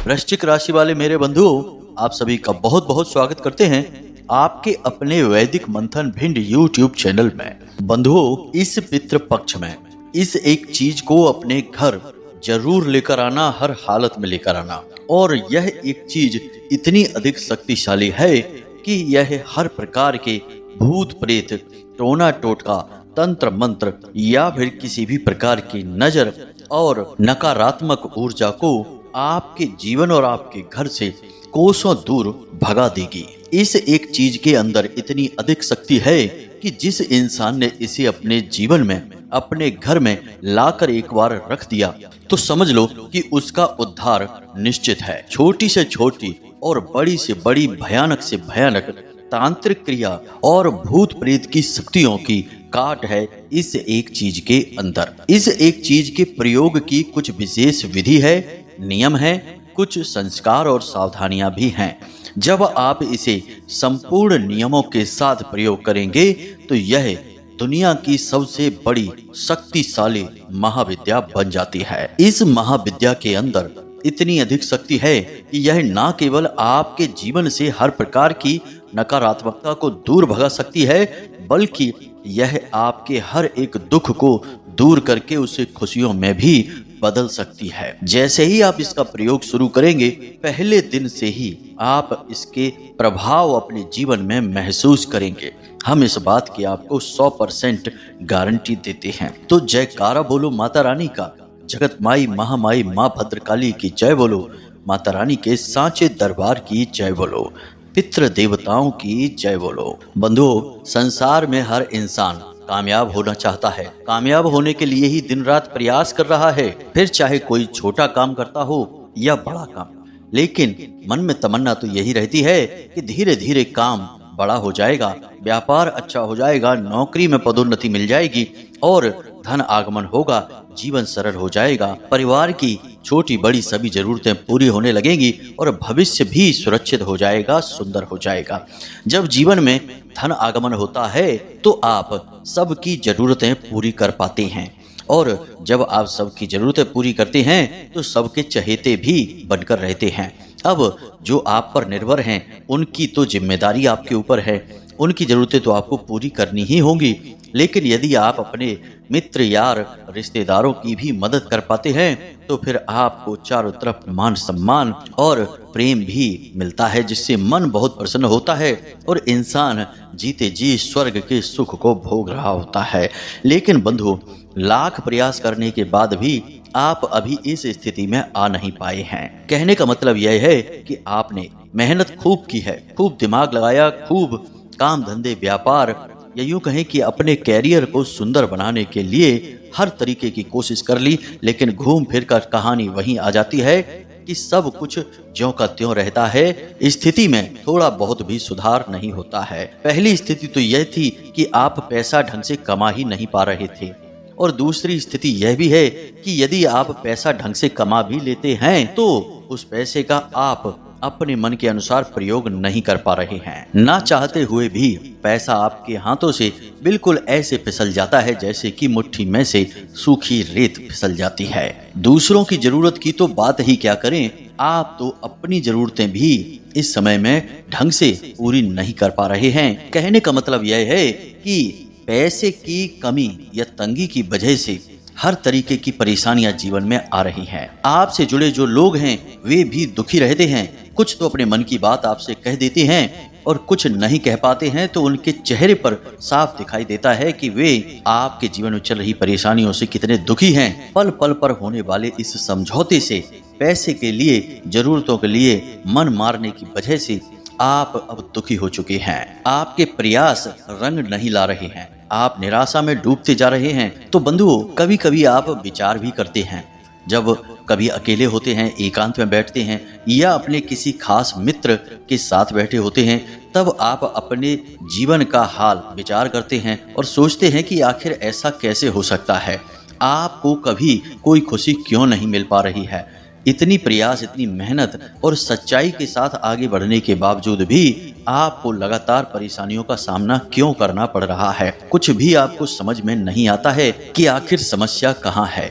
वृश्चिक राशि वाले मेरे बंधुओं, आप सभी का बहुत बहुत स्वागत करते हैं आपके अपने वैदिक मंथन भिंड YouTube चैनल में। बंधुओं, इस पितृ पक्ष में इस एक चीज को अपने घर जरूर लेकर आना, हर हालत में लेकर आना। और यह एक चीज इतनी अधिक शक्तिशाली है कि यह हर प्रकार के भूत प्रेत, टोना टोटका, तंत्र मंत्र या फिर किसी भी प्रकार की नजर और नकारात्मक ऊर्जा को आपके जीवन और आपके घर से कोसों दूर भगा देगी। इस एक चीज के अंदर इतनी अधिक शक्ति है कि जिस इंसान ने इसे अपने जीवन में, अपने घर में लाकर एक बार रख दिया तो समझ लो कि उसका उद्धार निश्चित है। छोटी से छोटी और बड़ी से बड़ी, भयानक से भयानक तांत्रिक क्रिया और भूत प्रेत की शक्तियों की काट है इस एक चीज के अंदर। इस एक चीज के प्रयोग की कुछ विशेष विधि है, नियम है, कुछ संस्कार और सावधानियां भी हैं। जब आप इसे संपूर्ण नियमों के साथ प्रयोग करेंगे तो यह दुनिया की सबसे बड़ी शक्तिशाली महाविद्या बन जाती है। इस महाविद्या के अंदर इतनी अधिक शक्ति है कि यह न केवल आपके जीवन से हर प्रकार की नकारात्मकता को दूर भगा सकती है, बल्कि यह आपके हर एक दुख को दूर करके उसे खुशियों में भी बदल सकती है। जैसे ही आप इसका प्रयोग शुरू करेंगे, पहले दिन से ही आप इसके प्रभाव अपने जीवन में महसूस करेंगे। हम इस बात की आपको 100% गारंटी देते हैं। तो जयकारा बोलो माता रानी का, जगत माई महामाई माँ भद्रकाली की जय बोलो, माता रानी के सांचे दरबार की जय बोलो, पितृ देवताओं की जय बोलो। बंधुओं, संसार में हर इंसान कामयाब होना चाहता है। कामयाब होने के लिए ही दिन रात प्रयास कर रहा है, फिर चाहे कोई छोटा काम करता हो या बड़ा काम। लेकिन मन में तमन्ना तो यही रहती है कि धीरे धीरे काम बड़ा हो जाएगा, व्यापार अच्छा हो जाएगा, नौकरी में पदोन्नति मिल जाएगी और धन आगमन होगा, जीवन सरल हो जाएगा, परिवार की छोटी बड़ी सभी जरूरतें पूरी होने लगेंगी और भविष्य भी सुरक्षित हो जाएगा, सुंदर हो जाएगा। जब जीवन में धन आगमन होता है तो आप सबकी जरूरतें पूरी कर पाते हैं, और जब आप सबकी जरूरतें पूरी करते हैं तो सबके चहेते भी बनकर रहते हैं। अब जो आप पर निर्भर हैं उनकी तो जिम्मेदारी आपके ऊपर है, उनकी जरूरतें तो आपको पूरी करनी ही होंगी। लेकिन यदि आप अपने मित्र, यार, रिश्तेदारों की भी मदद कर पाते हैं तो फिर आपको चारों तरफ मान सम्मान और प्रेम भी मिलता है, जिससे मन बहुत प्रसन्न होता है और इंसान जीते जी स्वर्ग के सुख को भोग रहा होता है। लेकिन बंधु, लाख प्रयास करने के बाद भी आप अभी इस स्थिति में आ नहीं पाए हैं। कहने का मतलब यह है कि आपने मेहनत खूब की है, खूब दिमाग लगाया, खूब काम धंधे, व्यापार या यूं कहें कि अपने कैरियर को सुंदर बनाने के लिए हर तरीके की कोशिश कर ली, लेकिन घूम फिर कर कहानी वहीं आ जाती है कि सब कुछ ज्यों का त्यों रहता है। स्थिति में थोड़ा बहुत भी सुधार नहीं होता है। पहली स्थिति तो यह थी कि आप पैसा ढंग से कमा ही नहीं पा रहे थे, और दूसरी स्थिति यह भी है कि यदि आप पैसा ढंग से कमा भी लेते हैं तो उस पैसे का आप अपने मन के अनुसार प्रयोग नहीं कर पा रहे हैं। ना चाहते हुए भी पैसा आपके हाथों से बिल्कुल ऐसे फिसल जाता है जैसे कि मुट्ठी में से सूखी रेत फिसल जाती है। दूसरों की जरूरत की तो बात ही क्या करें, आप तो अपनी जरूरतें भी इस समय में ढंग से पूरी नहीं कर पा रहे हैं। कहने का मतलब यह है कि पैसे की कमी या तंगी की वजह से हर तरीके की परेशानियां जीवन में आ रही हैं। आपसे जुड़े जो लोग हैं वे भी दुखी रहते हैं। कुछ तो अपने मन की बात आपसे कह देते हैं और कुछ नहीं कह पाते हैं, तो उनके चेहरे पर साफ दिखाई देता है कि वे आपके जीवन में चल रही परेशानियों से कितने दुखी हैं। पल पल पर होने वाले इस समझौते से, पैसे के लिए, जरूरतों के लिए मन मारने की वजह से आप अब दुखी हो चुके हैं। आपके प्रयास रंग नहीं ला रहे हैं, आप निराशा में डूबते जा रहे हैं। तो बंधुओं, कभी कभी आप विचार भी करते हैं, जब कभी अकेले होते हैं, एकांत में बैठते हैं या अपने किसी खास मित्र के साथ बैठे होते हैं, तब आप अपने जीवन का हाल विचार करते हैं और सोचते हैं कि आखिर ऐसा कैसे हो सकता है, आपको कभी कोई खुशी क्यों नहीं मिल पा रही है। इतनी प्रयास, इतनी मेहनत और सच्चाई के साथ आगे बढ़ने के बावजूद भी आपको लगातार परेशानियों का सामना क्यों करना पड़ रहा है। कुछ भी आपको समझ में नहीं आता है कि आखिर समस्या कहाँ है।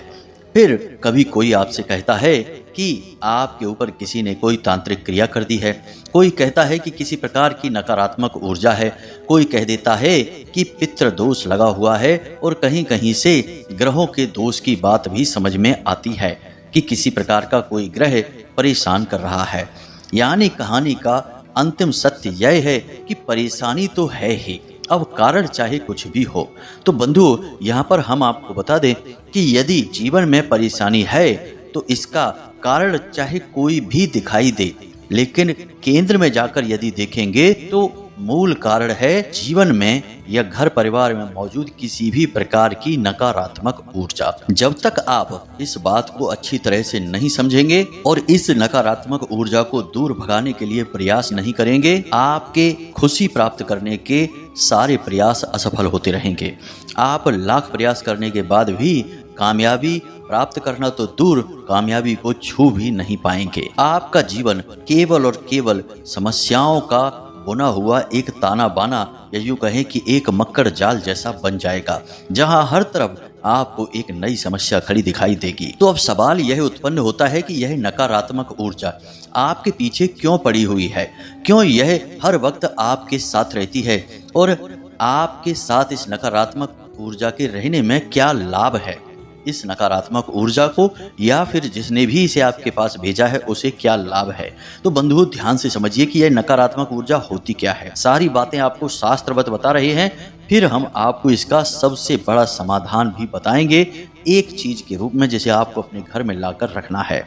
फिर कभी कोई आपसे कहता है कि आपके ऊपर किसी ने कोई तांत्रिक क्रिया कर दी है, कोई कहता है कि किसी प्रकार की नकारात्मक ऊर्जा है, कोई कह देता है कि पितृ दोष लगा हुआ है, और कहीं कहीं से ग्रहों के दोष की बात भी समझ में आती है कि किसी प्रकार का कोई ग्रह परेशान कर रहा है। यानी कहानी का अंतिम सत्य यह है कि परेशानी तो है ही, अब कारण चाहे कुछ भी हो। तो बंधुओं, यहाँ पर हम आपको बता दें कि यदि जीवन में परेशानी है तो इसका कारण चाहे कोई भी दिखाई दे, लेकिन केंद्र में जाकर यदि देखेंगे तो मूल कारण है जीवन में या घर परिवार में मौजूद किसी भी प्रकार की नकारात्मक ऊर्जा। जब तक आप इस बात को अच्छी तरह से नहीं समझेंगे और इस नकारात्मक ऊर्जा को दूर भगाने के लिए प्रयास नहीं करेंगे, आपके खुशी प्राप्त करने के सारे प्रयास असफल होते रहेंगे। आप लाख प्रयास करने के बाद भी कामयाबी प्राप्त करना तो दूर, कामयाबी को छू भी नहीं पाएंगे। आपका जीवन केवल और केवल समस्याओं का बुना हुआ एक ताना बाना, या यूं कहें कि एक मक्कड़ जाल जैसा बन जाएगा, जहां हर तरफ आपको एक नई समस्या खड़ी दिखाई देगी। तो अब सवाल यह उत्पन्न होता है कि यह नकारात्मक ऊर्जा आपके पीछे क्यों पड़ी हुई है, क्यों यह हर वक्त आपके साथ रहती है, और आपके साथ इस नकारात्मक ऊर्जा के रहने में क्या लाभ है। इस नकारात्मक ऊर्जा को या फिर जिसने भी इसे आपके पास भेजा है उसे क्या लाभ है। तो बंधुओं, ध्यान से समझिए कि यह नकारात्मक ऊर्जा होती क्या है। सारी बातें आपको शास्त्रवत बता रहे हैं, फिर हम आपको इसका सबसे बड़ा समाधान भी बताएंगे एक चीज के रूप में, जिसे आपको अपने घर में लाकर रखना है,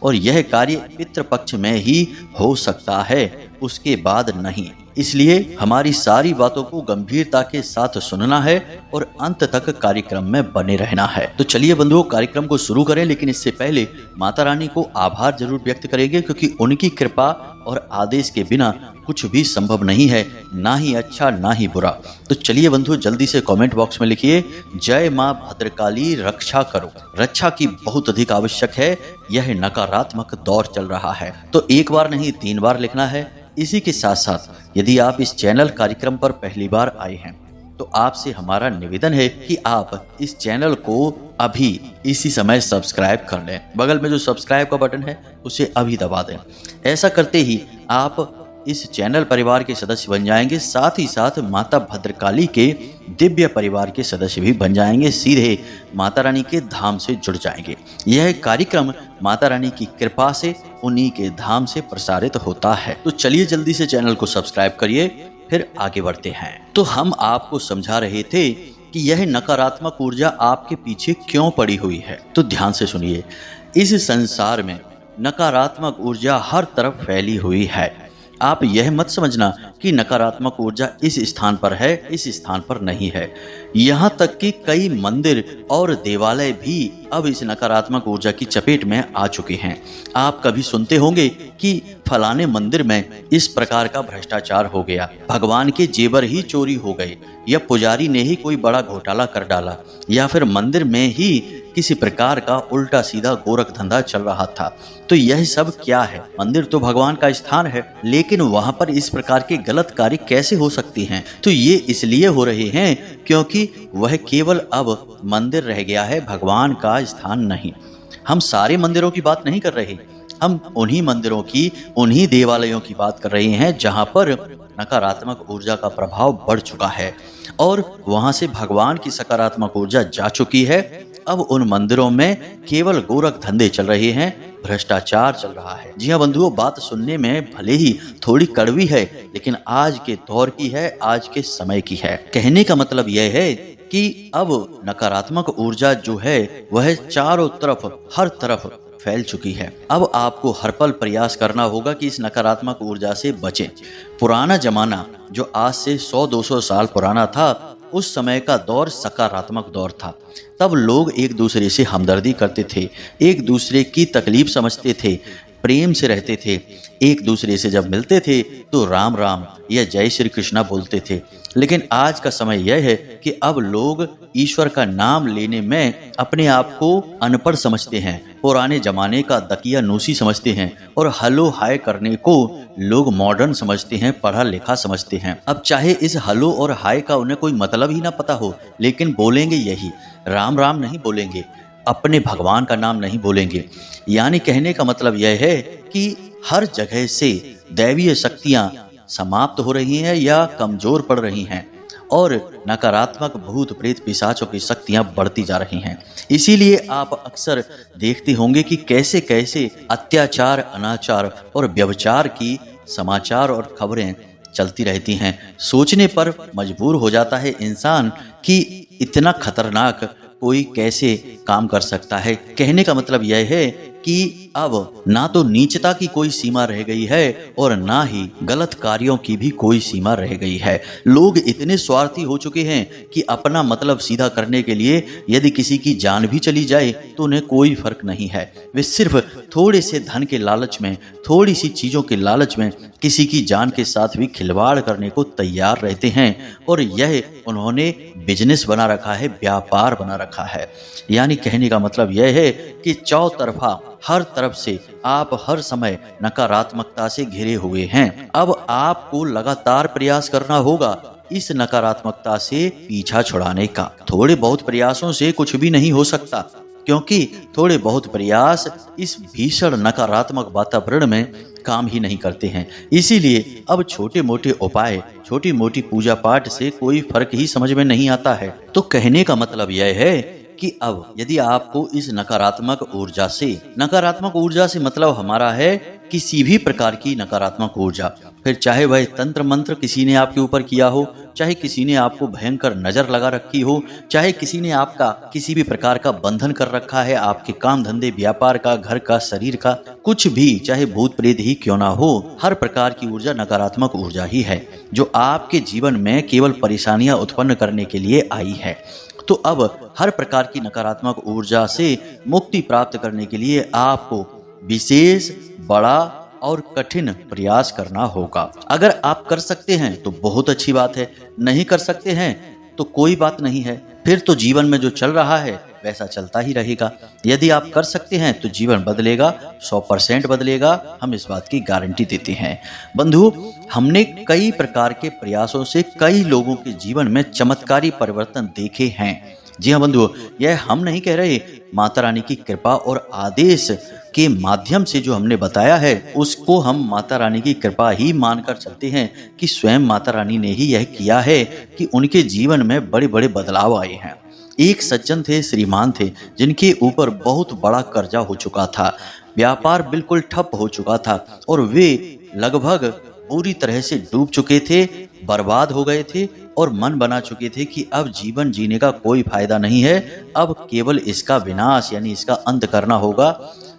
और यह कार्य पितृपक्ष में ही हो सकता है, उसके बाद नहीं। इसलिए हमारी सारी बातों को गंभीरता के साथ सुनना है और अंत तक कार्यक्रम में बने रहना है। तो चलिए बंधुओं, कार्यक्रम को शुरू करें, लेकिन इससे पहले माता रानी को आभार जरूर व्यक्त करेंगे, क्योंकि उनकी कृपा और आदेश के बिना कुछ भी संभव नहीं है, ना ही अच्छा ना ही बुरा। तो चलिए बंधुओं, जल्दी से कमेंट बॉक्स में लिखिए, जय माँ भद्रकाली रक्षा करो। रक्षा की बहुत अधिक आवश्यक है, यह नकारात्मक दौर चल रहा है। तो एक बार नहीं 3 बार लिखना है। इसी के साथ साथ यदि आप इस चैनल कार्यक्रम पर पहली बार आए हैं तो आपसे हमारा निवेदन है कि आप इस चैनल को अभी इसी समय सब्सक्राइब कर लें। बगल में जो सब्सक्राइब का बटन है उसे अभी दबा दें। ऐसा करते ही आप इस चैनल परिवार के सदस्य बन जाएंगे, साथ ही साथ माता भद्रकाली के दिव्य परिवार के सदस्य भी बन जाएंगे, सीधे माता रानी के धाम से जुड़ जाएंगे। यह कार्यक्रम माता रानी की कृपा से उन्हीं के धाम से प्रसारित होता है। तो चलिए जल्दी से चैनल को सब्सक्राइब करिए, फिर आगे बढ़ते हैं। तो हम आपको समझा रहे थे कि यह नकारात्मक ऊर्जा आपके पीछे क्यों पड़ी हुई है। तो ध्यान से सुनिए, इस संसार में नकारात्मक ऊर्जा हर तरफ फैली हुई है। आप यह मत समझना कि नकारात्मक ऊर्जा इस स्थान पर है, इस स्थान पर नहीं है। यहाँ तक कि कई मंदिर और देवालय भी अब इस नकारात्मक ऊर्जा की चपेट में आ चुके हैं। आप कभी सुनते होंगे कि फलाने मंदिर में इस प्रकार का भ्रष्टाचार हो गया, भगवान के जेवर ही चोरी हो गए, या पुजारी ने ही कोई बड़ा घोटाला कर डाला, या फिर मंदिर में ही किसी प्रकार का उल्टा सीधा गोरख धंधा चल रहा था। तो यह सब क्या है? मंदिर तो भगवान का स्थान है, लेकिन वहां पर इस प्रकार के गलत कार्य कैसे हो सकती हैं? तो ये इसलिए हो रहे हैं क्योंकि वह केवल अब मंदिर रह गया है, भगवान का स्थान नहीं। हम सारे मंदिरों की बात नहीं कर रहे, हम उन्हीं मंदिरों की, उन्हीं देवालयों की बात कर रहे हैं जहां पर नकारात्मक ऊर्जा का प्रभाव बढ़ चुका है और वहां से भगवान की सकारात्मक ऊर्जा जा चुकी है। अब उन मंदिरों में केवल गोरख धंधे चल रहे हैं, भ्रष्टाचार चल रहा है। जी हाँ बंधुओं, बात सुनने में भले ही थोड़ी कड़वी है, लेकिन आज के दौर की है, आज के समय की है। कहने का मतलब यह है कि अब नकारात्मक ऊर्जा जो है वह चारों तरफ, हर तरफ फैल चुकी है। अब आपको हर पल प्रयास करना होगा कि इस नकारात्मक ऊर्जा से बचें। पुराना जमाना जो आज से 100-200 साल पुराना था, उस समय का दौर सकारात्मक दौर था। तब लोग एक दूसरे से हमदर्दी करते थे, एक दूसरे की तकलीफ समझते थे, प्रेम से रहते थे। एक दूसरे से जब मिलते थे तो राम राम या जय श्री कृष्णा बोलते थे। लेकिन आज का समय यह है कि अब लोग ईश्वर का नाम लेने में अपने आप को अनपढ़ समझते हैं, पुराने जमाने का दकिया नूसी समझते हैं, और हलो हाय करने को लोग मॉडर्न समझते हैं, पढ़ा लिखा समझते हैं। अब चाहे इस हलो और हाय का उन्हें कोई मतलब ही ना पता हो, लेकिन बोलेंगे यही, राम राम नहीं बोलेंगे। अपने भगवान का नाम नहीं बोलेंगे। यानी कहने का मतलब यह है कि हर जगह से दैवीय शक्तियां समाप्त हो रही हैं या कमजोर पड़ रही हैं और नकारात्मक भूत प्रेत पिशाचों की शक्तियां बढ़ती जा रही हैं। इसीलिए आप अक्सर देखते होंगे कि कैसे कैसे अत्याचार, अनाचार और व्यभिचार की समाचार और खबरें चलती रहती हैं। सोचने पर मजबूर हो जाता है इंसान कि इतना खतरनाक कोई कैसे काम कर सकता है। कहने का मतलब यह है कि अब ना तो नीचता की कोई सीमा रह गई है और ना ही गलत कार्यों की भी कोई सीमा रह गई है। लोग इतने स्वार्थी हो चुके हैं कि अपना मतलब सीधा करने के लिए यदि किसी की जान भी चली जाए तो उन्हें कोई फर्क नहीं है। वे सिर्फ थोड़े से धन के लालच में, थोड़ी सी चीजों के लालच में किसी की जान के साथ भी खिलवाड़ करने को तैयार रहते हैं और यह उन्होंने बिजनेस बना रखा है, व्यापार बना रखा है। यानी कहने का मतलब यह है कि चौतरफा हर तरफ से आप हर समय नकारात्मकता से घिरे हुए हैं। अब आपको लगातार प्रयास करना होगा इस नकारात्मकता से पीछा छुड़ाने का। थोड़े बहुत प्रयासों से कुछ भी नहीं हो सकता, क्योंकि थोड़े बहुत प्रयास इस भीषण नकारात्मक वातावरण में काम ही नहीं करते हैं। इसीलिए अब छोटे मोटे उपाय, छोटी मोटी पूजा पाठ से कोई फर्क ही समझ में नहीं आता है। तो कहने का मतलब यह है कि अब यदि आपको इस नकारात्मक ऊर्जा से मतलब हमारा है किसी भी प्रकार की नकारात्मक ऊर्जा, फिर चाहे वह तंत्र मंत्र किसी ने आपके ऊपर किया हो, चाहे किसी ने आपको भयंकर नजर लगा रखी हो, चाहे किसी ने आपका किसी भी प्रकार का बंधन कर रखा है, आपके काम धंधे, व्यापार का, घर का, शरीर का, कुछ भी, चाहे भूत प्रेत ही क्यों ना हो, हर प्रकार की ऊर्जा नकारात्मक ऊर्जा ही है जो आपके जीवन में केवल परेशानियां उत्पन्न करने के लिए आई है। तो अब हर प्रकार की नकारात्मक ऊर्जा से मुक्ति प्राप्त करने के लिए आपको विशेष, बड़ा और कठिन प्रयास करना होगा। अगर आप कर सकते हैं तो बहुत अच्छी बात है, नहीं कर सकते हैं तो कोई बात नहीं है, फिर तो जीवन में जो चल रहा है वैसा चलता ही रहेगा। यदि आप कर सकते हैं तो जीवन बदलेगा, 100% बदलेगा, हम इस बात की गारंटी देते हैं। बंधु, हमने कई प्रकार के प्रयासों से कई लोगों के जीवन में चमत्कारी परिवर्तन देखे हैं। जी हाँ बंधु, यह हम नहीं कह रहे, माता रानी की कृपा और आदेश के माध्यम से जो हमने बताया है उसको हम माता रानी की कृपा ही मानकर चलते हैं कि स्वयं माता रानी ने ही यह किया है कि उनके जीवन में बड़े बड़े बदलाव आए हैं। एक सज्जन थे, श्रीमान थे, जिनके ऊपर बहुत बड़ा कर्जा हो चुका था, व्यापार बिल्कुल ठप हो चुका था और वे लगभग पूरी तरह से डूब चुके थे, बर्बाद हो गए थे और मन बना चुके थे कि अब जीवन जीने का कोई फायदा नहीं है, अब केवल इसका विनाश यानी इसका अंत करना होगा।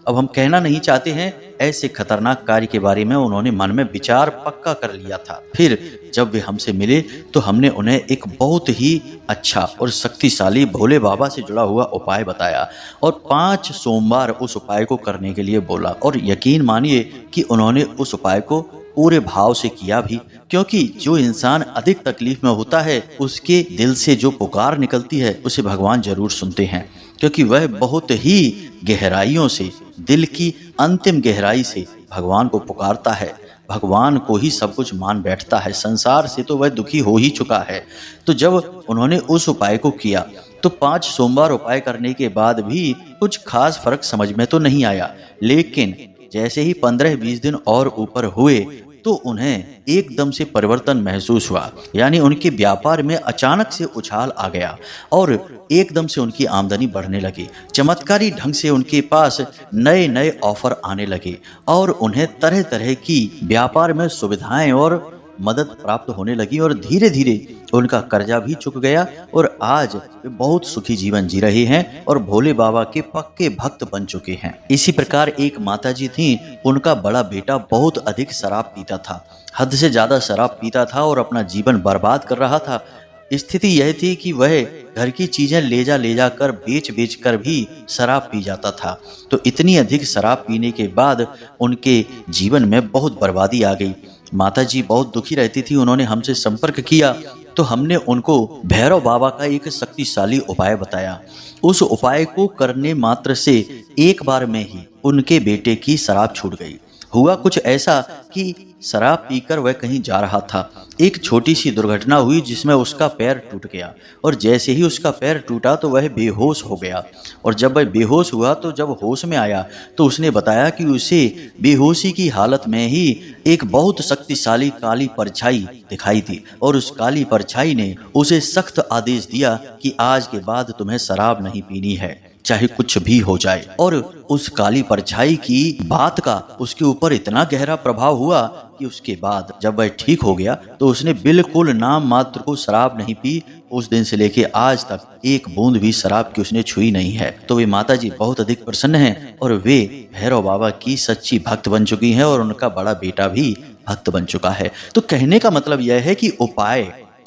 अब हम कहना नहीं चाहते हैं, ऐसे खतरनाक कार्य के बारे में उन्होंने मन में विचार पक्का कर लिया था। फिर जब वे हमसे मिले तो हमने उन्हें एक बहुत ही अच्छा और शक्तिशाली भोले बाबा से जुड़ा हुआ उपाय बताया और 5 सोमवार उस उपाय को करने के लिए बोला। और यकीन मानिए कि उन्होंने उस उपाय को पूरे भाव से किया भी, क्योंकि जो इंसान अधिक तकलीफ में होता है उसके दिल से जो पुकार निकलती है उसे भगवान जरूर सुनते हैं, क्योंकि वह बहुत ही गहराइयों से, दिल की अंतिम गहराई से भगवान को पुकारता है, भगवान को ही सब कुछ मान बैठता है। संसार से तो वह दुखी हो ही चुका है। तो जब उन्होंने उस उपाय को किया तो 5 सोमवार उपाय करने के बाद भी कुछ खास फर्क समझ में तो नहीं आया, लेकिन जैसे ही 15-20 दिन और ऊपर हुए तो उन्हें एकदम से परिवर्तन महसूस हुआ। यानी उनके व्यापार में अचानक से उछाल आ गया और एकदम से उनकी आमदनी बढ़ने लगी। चमत्कारी ढंग से उनके पास नए नए ऑफर आने लगे और उन्हें तरह तरह की व्यापार में सुविधाएं और मदद प्राप्त होने लगी और धीरे धीरे उनका कर्जा भी चुक गया और आज वे बहुत सुखी जीवन जी रहे हैं और भोले बाबा के पक्के भक्त बन चुके हैं। इसी प्रकार एक माताजी थी, उनका बड़ा बेटा बहुत अधिक शराब पीता था, हद से ज्यादा शराब पीता था और अपना जीवन बर्बाद कर रहा था। स्थिति यह थी कि वह घर की चीजें ले जा कर बेच कर भी शराब पी जाता था। तो इतनी अधिक शराब पीने के बाद उनके जीवन में बहुत बर्बादी आ गई। माताजी बहुत दुखी रहती थी। उन्होंने हमसे संपर्क किया तो हमने उनको भैरव बाबा का एक शक्तिशाली उपाय बताया। उस उपाय को करने मात्र से एक बार में ही उनके बेटे की शराब छूट गई हुआ कुछ ऐसा कि शराब पीकर वह कहीं जा रहा था। एक छोटी सी दुर्घटना हुई जिसमें उसका पैर टूट गया और जैसे ही उसका पैर टूटा तो वह बेहोश हो गया। और जब वह बेहोश हुआ तो जब होश में आया तो उसने बताया कि उसे बेहोशी की हालत में ही एक बहुत शक्तिशाली काली परछाई दिखाई दी और उस काली परछाई ने उसे सख्त आदेश दिया कि आज के बाद तुम्हें शराब नहीं पीनी है, चाहे कुछ भी हो जाए। और उस काली परछाई की बात का उसके ऊपर इतना गहरा प्रभाव हुआ कि उसके बाद जब वह ठीक हो गया तो उसने बिल्कुल नाम मात्र को शराब नहीं पी। उस दिन से लेके आज तक एक बूंद भी शराब की उसने छुई नहीं है। तो वे माता जी बहुत अधिक प्रसन्न हैं और वे भैरव बाबा की सच्ची भक्त बन चुकी हैं और उनका बड़ा बेटा भी भक्त बन चुका है। तो कहने का मतलब यह है कि उपाय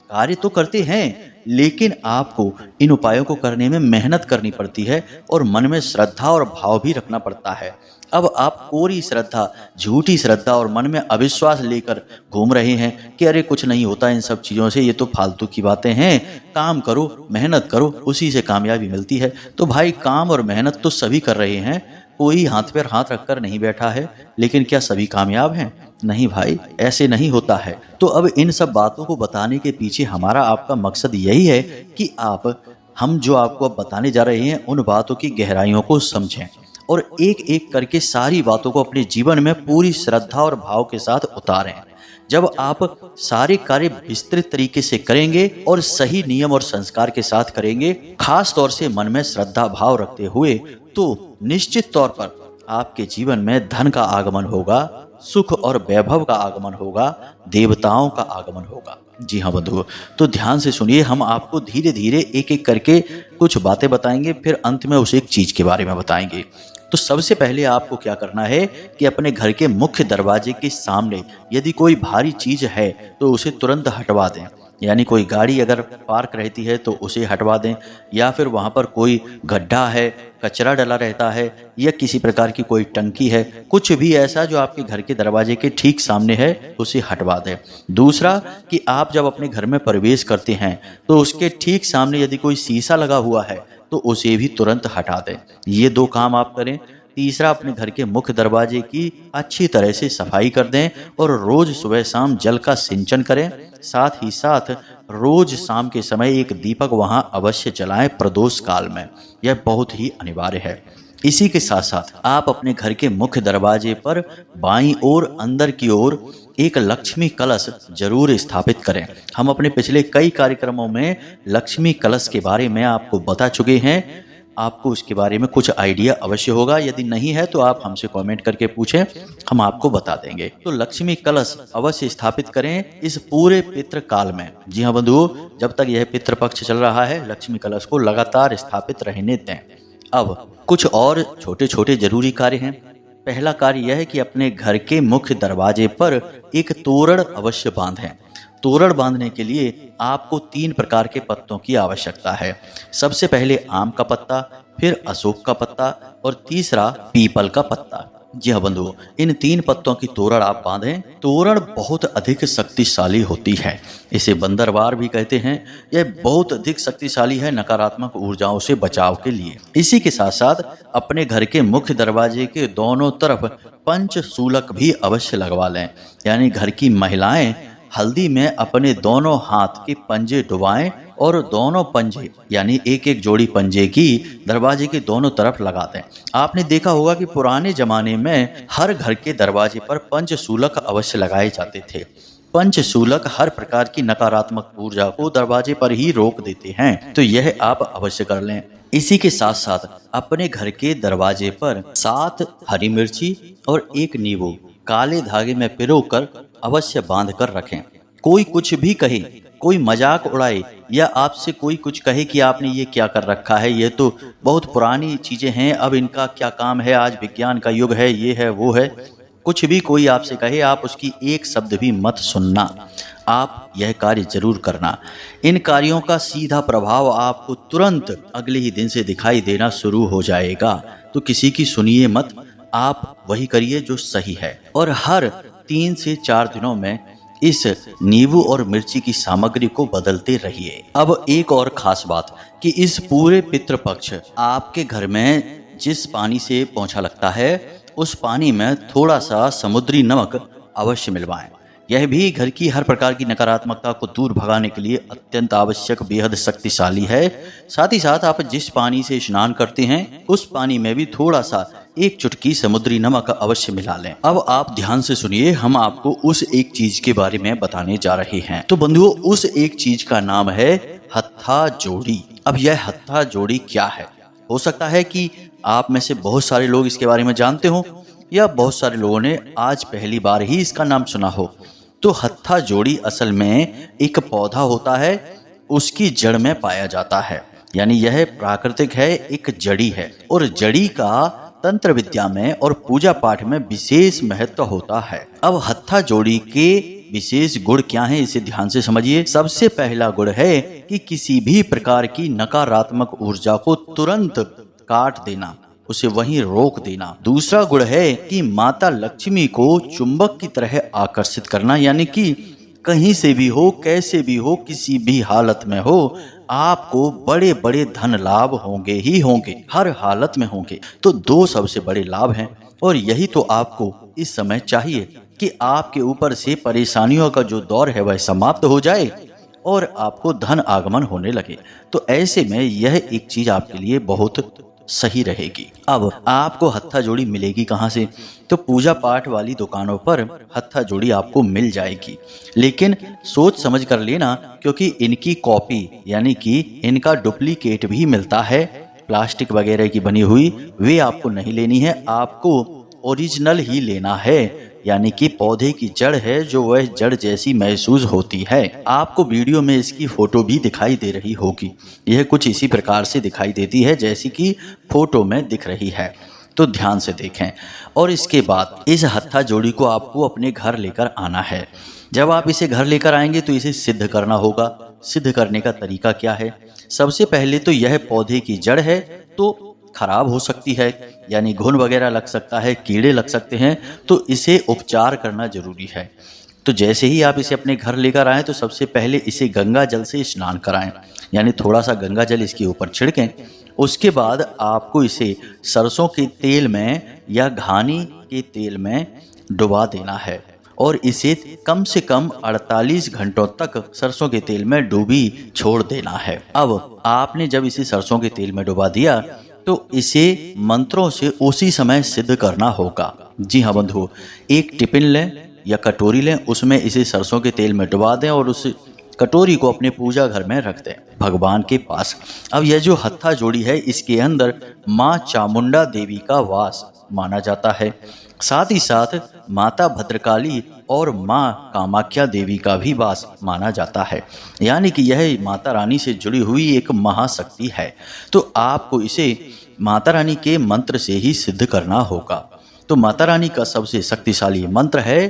कार्य तो करते हैं, लेकिन आपको इन उपायों को करने में मेहनत करनी पड़ती है और मन में श्रद्धा और भाव भी रखना पड़ता है। अब आप कोरी श्रद्धा, झूठी श्रद्धा और मन में अविश्वास लेकर घूम रहे हैं कि अरे कुछ नहीं होता इन सब चीज़ों से, ये तो फालतू की बातें हैं, काम करो, मेहनत करो, उसी से कामयाबी मिलती है। तो भाई काम और मेहनत तो सभी कर रहे हैं, कोई हाथ पर हाथ रखकर नहीं बैठा है, लेकिन क्या सभी कामयाब हैं? नहीं भाई, ऐसे नहीं होता है। तो अब इन सब बातों को बताने के पीछे हमारा आपका मकसद यही है कि हम जो आपको अब बताने जा रहे हैं उन बातों की गहराइयों को समझें और एक एक करके सारी बातों को अपने जीवन में पूरी श्रद्धा और भाव के साथ उतारें। जब आप सारे कार्य विस्तृत तरीके से करेंगे और सही नियम और संस्कार के साथ करेंगे, खास तौर से मन में श्रद्धा भाव रखते हुए, तो निश्चित तौर पर आपके जीवन में धन का आगमन होगा, सुख और वैभव का आगमन होगा, देवताओं का आगमन होगा। जी हाँ बंधुओं, तो ध्यान से सुनिए, हम आपको धीरे धीरे एक एक करके कुछ बातें बताएंगे, फिर अंत में उस एक चीज के बारे में बताएंगे। तो सबसे पहले आपको क्या करना है कि अपने घर के मुख्य दरवाजे के सामने यदि कोई भारी चीज है तो उसे तुरंत हटवा दें। यानी कोई गाड़ी अगर पार्क रहती है तो उसे हटवा दें, या फिर वहाँ पर कोई गड्ढा है, कचरा डला रहता है, या किसी प्रकार की कोई टंकी है, कुछ भी ऐसा जो आपके घर के दरवाजे के ठीक सामने है, उसे हटवा दें। दूसरा कि आप जब अपने घर में प्रवेश करते हैं तो उसके ठीक सामने यदि कोई शीशा लगा हुआ है तो उसे भी तुरंत हटा दें। ये 2 काम आप करें। तीसरा, अपने घर के मुख्य दरवाजे की अच्छी तरह से सफाई कर दें और रोज सुबह शाम जल का सिंचन करें। साथ ही साथ रोज शाम के समय एक दीपक वहां अवश्य जलाएं प्रदोष काल में, यह बहुत ही अनिवार्य है। इसी के साथ साथ आप अपने घर के मुख्य दरवाजे पर बाईं ओर अंदर की ओर एक लक्ष्मी कलश जरूर स्थापित करें। हम अपने पिछले कई कार्यक्रमों में लक्ष्मी कलश के बारे में आपको बता चुके हैं, आपको उसके बारे में कुछ आइडिया अवश्य होगा। यदि नहीं है तो आप हमसे कमेंट करके पूछें, हम आपको बता देंगे। तो लक्ष्मी कलश अवश्य स्थापित करें इस पूरे पितृ काल में। जी हाँ बंधुओं, जब तक यह पितृ पक्ष चल रहा है लक्ष्मी कलश को लगातार स्थापित रहने दें। अब कुछ और छोटे छोटे जरूरी कार्य हैं। पहला कार्य यह है कि अपने घर के मुख्य दरवाजे पर एक तोरण अवश्य बांधें। तोरण बांधने के लिए आपको 3 प्रकार के पत्तों की आवश्यकता है। सबसे पहले आम का पत्ता, फिर अशोक का पत्ता और तीसरा पीपल का पत्ता। जी हाँ बंधुओं, इन 3 पत्तों की तोरण आप बांधें। तोरण बहुत अधिक शक्तिशाली होती है, इसे बंदरवार भी कहते हैं। यह बहुत अधिक शक्तिशाली है नकारात्मक ऊर्जाओं से बचाव के लिए। इसी के साथ साथ अपने घर के मुख्य दरवाजे के दोनों तरफ पंचशूलक भी अवश्य लगवा लें। यानी घर की महिलाएं हल्दी में अपने दोनों हाथ के पंजे डुबाएं और दोनों पंजे यानी एक एक जोड़ी पंजे की दरवाजे के दोनों तरफ लगा दें। आपने देखा होगा कि पुराने जमाने में हर घर के दरवाजे पर पंचशूलक अवश्य लगाए जाते थे। पंचशूलक हर प्रकार की नकारात्मक ऊर्जा को दरवाजे पर ही रोक देते हैं, तो यह आप अवश्य कर लें। इसी के साथ साथ अपने घर के दरवाजे पर 7 हरी मिर्ची और 1 नींबू काले धागे में पिरोकर अवश्य बांध कर रखें। कोई कुछ भी कहे, कोई मजाक उड़ाए या आपसे कोई कुछ कहे कि आपने ये क्या कर रखा है, ये तो बहुत पुरानी चीजें हैं, अब इनका क्या काम है, आज विज्ञान का युग है, ये है वो है, कुछ भी कोई आपसे कहे आप उसकी एक शब्द भी मत सुनना। आप यह कार्य जरूर करना। इन कार्यों का सीधा प्रभाव आपको तुरंत अगले ही दिन से दिखाई देना शुरू हो जाएगा। तो किसी की सुनिए मत, आप वही करिए जो सही है। और हर 3 से 4 दिनों में इस नींबू और मिर्ची की सामग्री को बदलते रहिए। अब एक और खास बात कि इस पूरे पितृपक्ष आपके घर में जिस पानी से पोंछा लगता है उस पानी में थोड़ा सा समुद्री नमक अवश्य मिलवाएं। यह भी घर की हर प्रकार की नकारात्मकता को दूर भगाने के लिए अत्यंत आवश्यक, बेहद शक्तिशाली है। साथ ही साथ आप जिस पानी से स्नान करते हैं उस पानी में भी थोड़ा सा एक चुटकी समुद्री नमक अवश्य मिला लें। अब आप ध्यान से सुनिए, हम आपको उस एक चीज के बारे में बताने जा रहे हैं। तो बंधुओं, उस एक चीज का नाम है हत्था जोड़ी। अब यह हत्था जोड़ी क्या है? हो सकता है कि आप में से बहुत सारे लोग इसके बारे में जानते हो या बहुत सारे लोगों ने आज पहली बार ही इसका नाम सुना हो। तो हत्था जोड़ी असल में एक पौधा होता है, उसकी जड़ में पाया जाता है, यानी यह प्राकृतिक है, एक जड़ी है। और जड़ी का तंत्र विद्या में और पूजा पाठ में विशेष महत्व होता है। अब हत्था जोड़ी के विशेष गुण क्या हैं, इसे ध्यान से समझिए। सबसे पहला गुण है कि किसी भी प्रकार की नकारात्मक ऊर्जा को तुरंत काट देना, उसे वहीं रोक देना। दूसरा गुण है कि माता लक्ष्मी को चुंबक की तरह आकर्षित करना, यानी कि कहीं से भी हो, कैसे भी हो, किसी भी हालत में हो, आपको बड़े बड़े धन लाभ होंगे ही होंगे, हर हालत में होंगे। तो दो सबसे बड़े लाभ हैं और यही तो आपको इस समय चाहिए कि आपके ऊपर से परेशानियों का जो दौर है वह समाप्त हो जाए और आपको धन आगमन होने लगे। तो ऐसे में यह एक चीज आपके लिए बहुत सही रहेगी। अब आपको हत्था जोड़ी मिलेगी कहाँ से? तो पूजा पाठ वाली दुकानों पर हत्था जोड़ी आपको मिल जाएगी, लेकिन सोच समझ कर लेना, क्योंकि इनकी कॉपी यानी कि इनका डुप्लीकेट भी मिलता है, प्लास्टिक वगैरह की बनी हुई, वे आपको नहीं लेनी है। आपको ओरिजिनल ही लेना है, यानी कि पौधे की जड़ है जो वह जड़ जैसी महसूस होती है। आपको वीडियो में इसकी फोटो भी दिखाई दे रही होगी, यह कुछ इसी प्रकार से दिखाई देती है जैसी कि फोटो में दिख रही है। तो ध्यान से देखें। और इसके बाद इस हत्था जोड़ी को आपको अपने घर लेकर आना है। जब आप इसे घर लेकर आएंगे तो इसे सिद्ध करना होगा। सिद्ध करने का तरीका क्या है? सबसे पहले तो यह पौधे की जड़ है तो खराब हो सकती है, यानी घुन वगैरह लग सकता है, कीड़े लग सकते हैं, तो इसे उपचार करना जरूरी है। तो जैसे ही आप इसे अपने घर लेकर आएं तो सबसे पहले इसे गंगा जल से स्नान कराएं, यानी थोड़ा सा गंगा जल इसके ऊपर छिड़कें। उसके बाद आपको इसे सरसों के तेल में या घानी के तेल में डुबा देना है और इसे कम से कम 48 घंटों तक सरसों के तेल में डूबी छोड़ देना है। अब आपने जब इसे सरसों के तेल में डुबा दिया तो इसे मंत्रों से उसी समय सिद्ध करना होगा। जी हाँ बंधु, एक टिफिन लें या कटोरी लें, उसमें इसे सरसों के तेल में डुबा दें और उस कटोरी को अपने पूजा घर में रख दें, भगवान के पास। अब यह जो हत्था जोड़ी है इसके अंदर माँ चामुंडा देवी का वास माना जाता है, साथ ही साथ माता भद्रकाली और माँ कामाख्या देवी का भी वास माना जाता है, यानी कि यह माता रानी से जुड़ी हुई एक महाशक्ति है। तो आपको इसे माता रानी के मंत्र से ही सिद्ध करना होगा। तो माता रानी का सबसे शक्तिशाली मंत्र है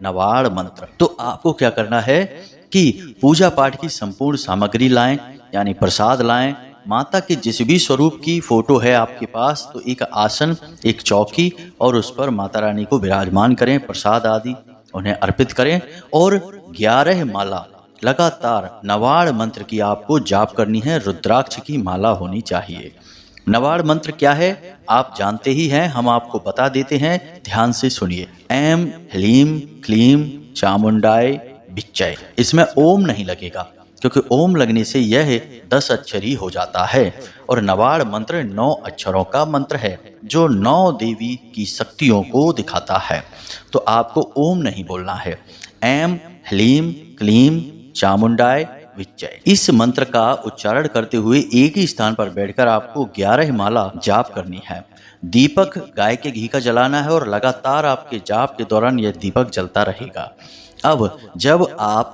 नवाड़ मंत्र। तो आपको क्या करना है कि पूजा पाठ की संपूर्ण सामग्री लाएं, यानी प्रसाद लाएं। माता के जिस भी स्वरूप की फोटो है आपके पास तो एक आसन, एक चौकी और उस पर माता रानी को विराजमान करें, प्रसाद आदि उन्हें अर्पित करें और 11 माला लगातार नवाड़ मंत्र की आपको जाप करनी है। रुद्राक्ष की माला होनी चाहिए। नवाड़ मंत्र क्या है आप जानते ही हैं, हम आपको बता देते हैं, ध्यान से सुनिए। ऐम ह्लीम क्लीम चामुंडाय विच्चय। इसमें ओम नहीं लगेगा क्योंकि ओम लगने से यह 10 अक्षरी हो जाता है और नवाड़ मंत्र 9 अक्षरों का मंत्र है जो 9 देवी की शक्तियों को दिखाता है। तो आपको ओम नहीं बोलना है। ऐम ह्लीम क्लीम चामुंडाय विच्चय, इस मंत्र का उच्चारण करते हुए एक ही स्थान पर बैठकर आपको 11 माला जाप करनी है। दीपक गाय के घी का जलाना है और लगातार आपके जाप के दौरान यह दीपक जलता रहेगा। अब जब आप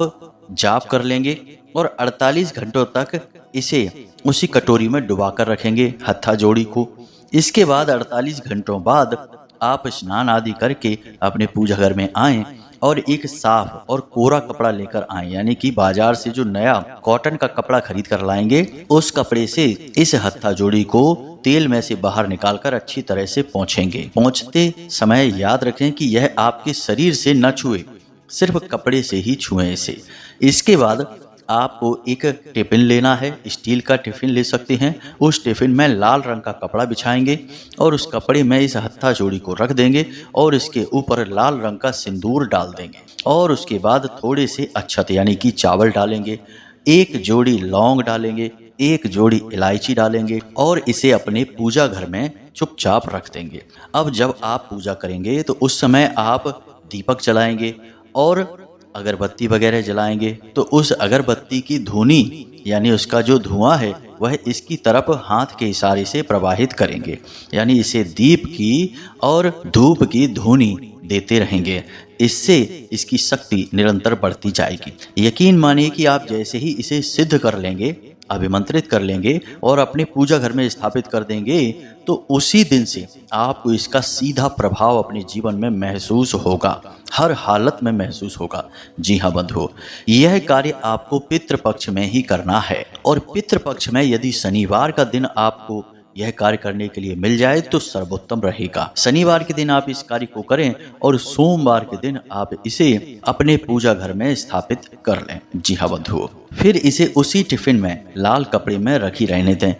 जाप कर लेंगे और 48 घंटों तक इसे उसी कटोरी में डुबा कर रखेंगे हत्था जोड़ी को। इसके बाद 48 घंटों बाद आप स्नान आदि करके अपने पूजा घर में आएं और एक साफ और कोरा कपड़ा लेकर आएं, यानी कि बाजार से जो नया कॉटन का कपड़ा खरीद कर लाएंगे उस कपड़े से इस हत्था जोड़ी को तेल में से बाहर निकालकर अच्छी तरह से पोंछेंगे। पोंछते समय याद रखें कि यह आपके शरीर से न छुए, सिर्फ कपड़े से ही छुएं इसे। इसके बाद आपको एक टिफिन लेना है, स्टील का टिफिन ले सकते हैं। उस टिफिन में लाल रंग का कपड़ा बिछाएंगे और उस कपड़े में इस हत्था जोड़ी को रख देंगे और इसके ऊपर लाल रंग का सिंदूर डाल देंगे और उसके बाद थोड़े से अक्षत यानी कि चावल डालेंगे, एक जोड़ी लौंग डालेंगे, एक जोड़ी इलायची डालेंगे और इसे अपने पूजा घर में चुपचाप रख देंगे। अब जब आप पूजा करेंगे तो उस समय आप दीपक जलाएंगे और अगरबत्ती वगैरह जलाएंगे, तो उस अगरबत्ती की धुनी यानी उसका जो धुआं है वह इसकी तरफ हाथ के इशारे से प्रवाहित करेंगे, यानी इसे दीप की और धूप की धुनी देते रहेंगे। इससे इसकी शक्ति निरंतर बढ़ती जाएगी। यकीन मानिए कि आप जैसे ही इसे सिद्ध कर लेंगे, अभिमंत्रित कर लेंगे और अपने पूजा घर में स्थापित कर देंगे, तो उसी दिन से आपको इसका सीधा प्रभाव अपने जीवन में महसूस होगा, हर हालत में महसूस होगा। जी हाँ बंधुओं, यह कार्य आपको पितृपक्ष में ही करना है और पितृपक्ष में यदि शनिवार का दिन आपको यह कार्य करने के लिए मिल जाए तो सर्वोत्तम रहेगा। शनिवार के दिन आप इस कार्य को करें और सोमवार के दिन आप इसे अपने पूजा घर में स्थापित कर लें। जी हाँ बंधुओं, फिर इसे उसी टिफिन में लाल कपड़े में रखी रहने दें।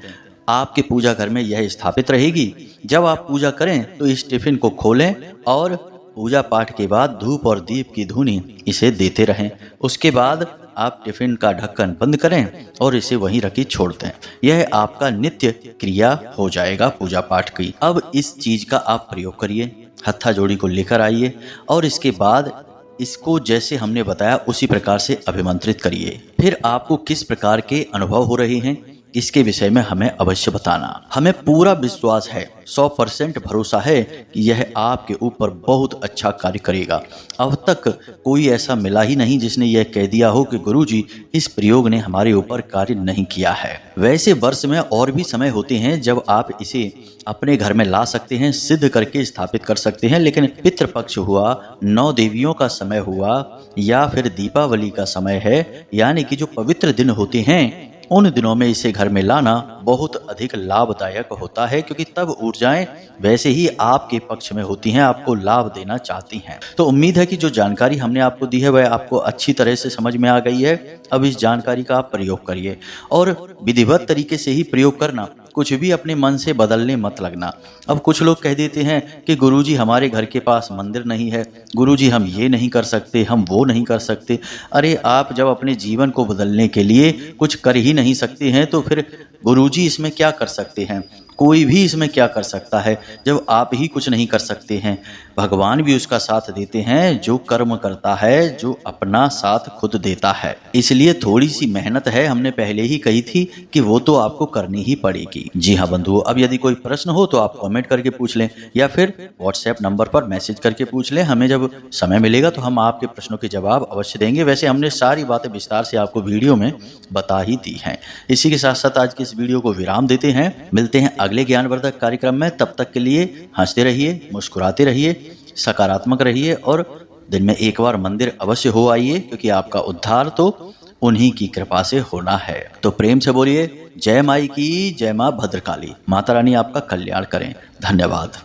आपके पूजा घर में यह स्थापित रहेगी। जब आप पूजा करें तो इस टिफिन को खोलें और पूजा पाठ के बाद धूप और दीप की धुनी इसे देते रहें। उसके बाद आप टिफिन का ढक्कन बंद करें और इसे वहीं रखी छोड़ दें। यह आपका नित्य क्रिया हो जाएगा पूजा पाठ की। अब इस चीज का आप प्रयोग करिए, हत्था जोड़ी को लेकर आइए और इसके बाद इसको जैसे हमने बताया उसी प्रकार से अभिमंत्रित करिए। फिर आपको किस प्रकार के अनुभव हो रहे हैं इसके विषय में हमें अवश्य बताना। हमें पूरा विश्वास है, 100% भरोसा है कि यह आपके ऊपर बहुत अच्छा कार्य करेगा। अब तक कोई ऐसा मिला ही नहीं जिसने यह कह दिया हो कि गुरुजी इस प्रयोग ने हमारे ऊपर कार्य नहीं किया है। वैसे वर्ष में और भी समय होते हैं जब आप इसे अपने घर में ला सकते हैं, सिद्ध करके स्थापित कर सकते हैं, लेकिन पितृपक्ष हुआ, 9 देवियों का समय हुआ या फिर दीपावली का समय है, यानी कि जो पवित्र दिन होते हैं उन दिनों में इसे घर में लाना बहुत अधिक लाभदायक होता है, क्योंकि तब ऊर्जाएं वैसे ही आपके पक्ष में होती हैं, आपको लाभ देना चाहती हैं। तो उम्मीद है कि जो जानकारी हमने आपको दी है वह आपको अच्छी तरह से समझ में आ गई है। अब इस जानकारी का आप प्रयोग करिए और विधिवत तरीके से ही प्रयोग करना, कुछ भी अपने मन से बदलने मत लगना। अब कुछ लोग कह देते हैं कि गुरुजी हमारे घर के पास मंदिर नहीं है, गुरुजी हम ये नहीं कर सकते, हम वो नहीं कर सकते। अरे आप जब अपने जीवन को बदलने के लिए कुछ कर ही नहीं सकते हैं तो फिर गुरुजी इसमें क्या कर सकते हैं? कोई भी इसमें क्या कर सकता है जब आप ही कुछ नहीं कर सकते हैं? भगवान भी उसका साथ देते हैं जो कर्म करता है, जो अपना साथ खुद देता है। इसलिए थोड़ी सी मेहनत है, हमने पहले ही कही थी कि वो तो आपको करनी ही पड़ेगी। जी हाँ बंधुओं, अब यदि कोई प्रश्न हो तो आप कमेंट करके पूछ लें या फिर व्हाट्सएप नंबर पर मैसेज करके पूछ लें। हमें जब समय मिलेगा तो हम आपके प्रश्नों के जवाब अवश्य देंगे। वैसे हमने सारी बातें विस्तार से आपको वीडियो में बता ही दी हैं। इसी के साथ साथ आज की इस वीडियो को विराम देते हैं। मिलते हैं अगले ज्ञानवर्धक कार्यक्रम में। तब तक के लिए हंसते रहिए, मुस्कुराते रहिए, सकारात्मक रहिए और दिन में एक बार मंदिर अवश्य हो आइए, क्योंकि आपका उद्धार तो उन्हीं की कृपा से होना है। तो प्रेम से बोलिए जय माई की, जय मां भद्रकाली। माता रानी आपका कल्याण करें। धन्यवाद।